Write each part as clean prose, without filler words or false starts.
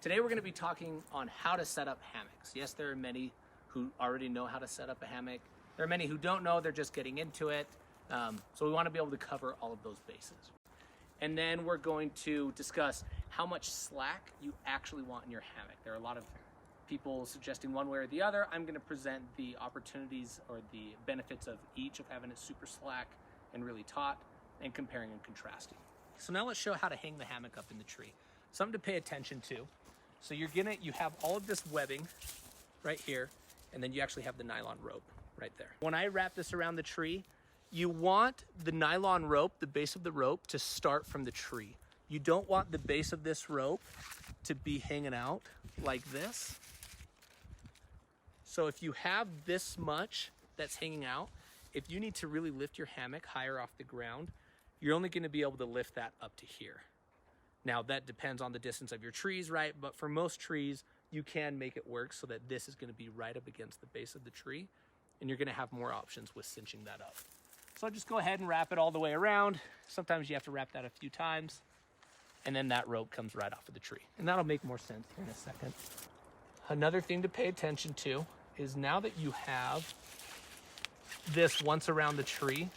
Today we're going to be talking on how to set up hammocks. Yes, there are many who already know how to set up a hammock. There are many who don't know, they're just getting into it. So we want to be able to cover all of those bases. And then we're going to discuss how much slack you actually want in your hammock. There are a lot of people suggesting one way or the other. I'm going to present the opportunities or the benefits of each, of having it super slack and really taut, and comparing and contrasting. So now let's show how to hang the hammock up in the tree. Something to pay attention to. So you have all of this webbing right here, and then you actually have the nylon rope right there. When I wrap this around the tree, you want the nylon rope, the base of the rope, to start from the tree. You don't want the base of this rope to be hanging out like this. So if you have this much that's hanging out, if you need to really lift your hammock higher off the ground, you're only going to be able to lift that up to here. Now that depends on the distance of your trees, right? But for most trees, you can make it work so that this is going to be right up against the base of the tree, and you're going to have more options with cinching that up. So I'll just go ahead and wrap it all the way around. Sometimes you have to wrap that a few times, and then that rope comes right off of the tree. And that'll make more sense here in a second. Another thing to pay attention to is now that you have this once around the tree,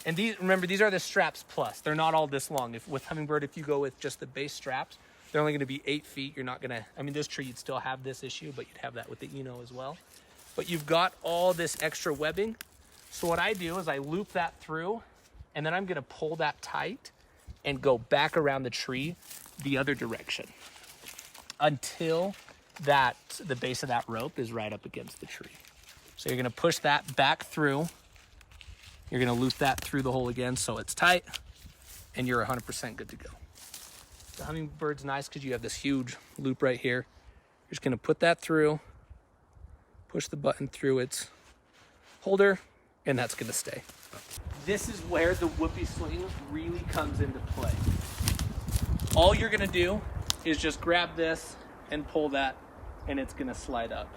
and remember, these are the straps plus. They're not all this long. With Hummingbird, if you go with just the base straps, they're only going to be 8 feet. You're not going to, this tree, you'd still have this issue, but you'd have that with the Eno as well. But you've got all this extra webbing. So what I do is I loop that through, and then I'm going to pull that tight and go back around the tree the other direction until the base of that rope is right up against the tree. So you're going to push that back through. You're going to loop that through the hole again so it's tight, and you're 100% good to go. The Hummingbird's nice because you have this huge loop right here. You're just going to put that through, push the button through its holder, and that's going to stay. This is where the whoopee sling really comes into play. All you're going to do is just grab this and pull that, and it's going to slide up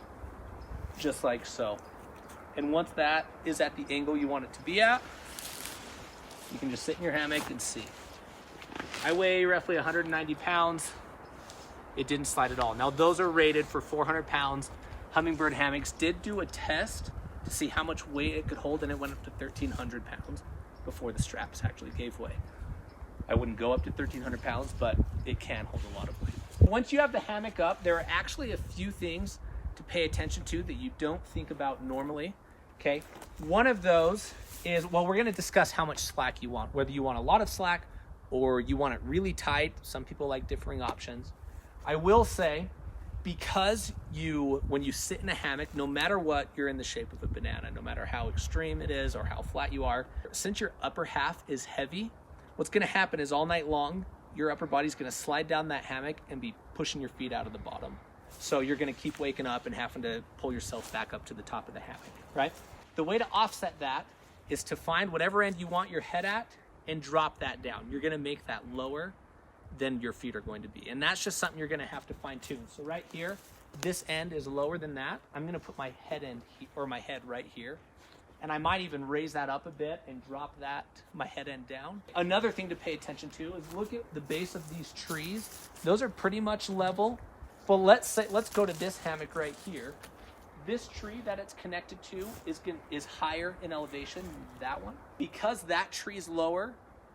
just like so. And once that is at the angle you want it to be at, you can just sit in your hammock and see. I weigh roughly 190 pounds. It didn't slide at all. Now those are rated for 400 pounds. Hummingbird hammocks did do a test to see how much weight it could hold, and it went up to 1,300 pounds before the straps actually gave way. I wouldn't go up to 1,300 pounds, but it can hold a lot of weight. Once you have the hammock up, there are actually a few things to pay attention to that you don't think about normally, okay? One of those is, well, we're gonna discuss how much slack you want, whether you want a lot of slack or you want it really tight. Some people like differing options. I will say, because when you sit in a hammock, no matter what, you're in the shape of a banana, no matter how extreme it is or how flat you are. Since your upper half is heavy, what's gonna happen is all night long, your upper body's gonna slide down that hammock and be pushing your feet out of the bottom. So you're gonna keep waking up and having to pull yourself back up to the top of the hammock, right? The way to offset that is to find whatever end you want your head at and drop that down. You're gonna make that lower than your feet are going to be. And that's just something you're gonna have to fine tune. So right here, this end is lower than that. I'm gonna put my head my head right here. And I might even raise that up a bit and drop my head end down. Another thing to pay attention to is look at the base of these trees. Those are pretty much level. But let's go to this hammock right here. This tree that it's connected to is higher in elevation than that one. Because that tree is lower,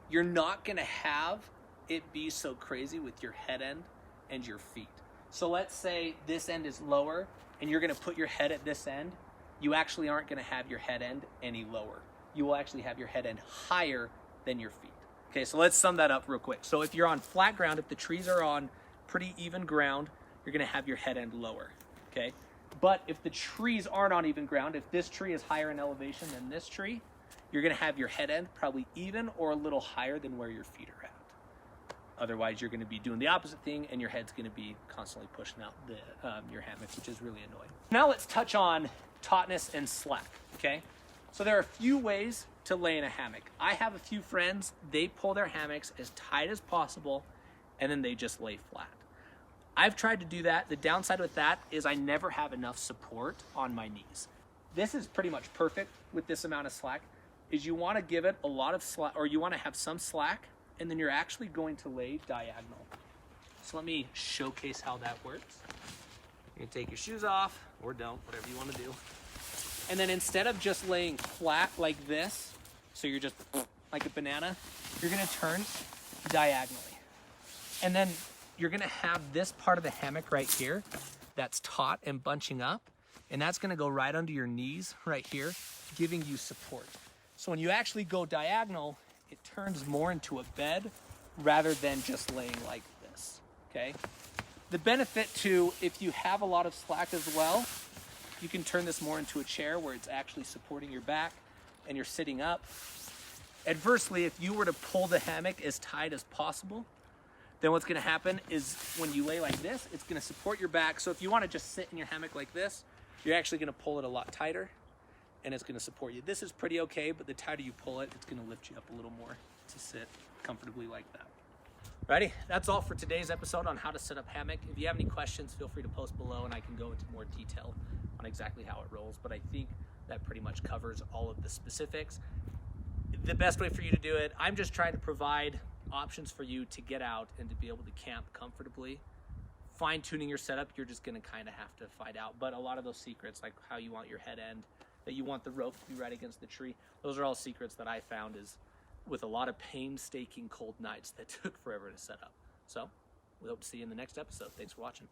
you're not gonna have it be so crazy with your head end and your feet. So let's say this end is lower and you're gonna put your head at this end. You actually aren't gonna have your head end any lower. You will actually have your head end higher than your feet. Okay, so let's sum that up real quick. So if you're on flat ground, if the trees are on pretty even ground, you're gonna have your head end lower, okay? But if the trees aren't on even ground, if this tree is higher in elevation than this tree, you're gonna have your head end probably even or a little higher than where your feet are at. Otherwise, you're gonna be doing the opposite thing and your head's gonna be constantly pushing out your hammock, which is really annoying. Now let's touch on tautness and slack, okay? So there are a few ways to lay in a hammock. I have a few friends, they pull their hammocks as tight as possible and then they just lay flat. I've tried to do that. The downside with that is I never have enough support on my knees. This is pretty much perfect with this amount of slack, is you wanna give it a lot of slack, or you wanna have some slack, and then you're actually going to lay diagonal. So let me showcase how that works. You can take your shoes off, or don't, whatever you want to do. And then instead of just laying flat like this, so you're just like a banana, you're gonna turn diagonally. And then you're gonna have this part of the hammock right here that's taut and bunching up, and that's gonna go right under your knees right here, giving you support. So when you actually go diagonal, it turns more into a bed rather than just laying like this, okay? The benefit too, if you have a lot of slack as well, you can turn this more into a chair where it's actually supporting your back and you're sitting up. Adversely, if you were to pull the hammock as tight as possible, then what's gonna happen is when you lay like this, it's gonna support your back. So if you wanna just sit in your hammock like this, you're actually gonna pull it a lot tighter and it's gonna support you. This is pretty okay, but the tighter you pull it, it's gonna lift you up a little more to sit comfortably like that. Righty, that's all for today's episode on how to set up hammock. If you have any questions, feel free to post below and I can go into more detail on exactly how it rolls, but I think that pretty much covers all of the specifics. The best way for you to do it, I'm just trying to provide options for you to get out and to be able to camp comfortably. Fine-tuning your setup, you're just gonna kind of have to find out, but a lot of those secrets, like how you want your head end, that you want the rope to be right against the tree, those are all secrets that I found is with a lot of painstaking cold nights that took forever to set up. So we hope to see you in the next episode. Thanks for watching.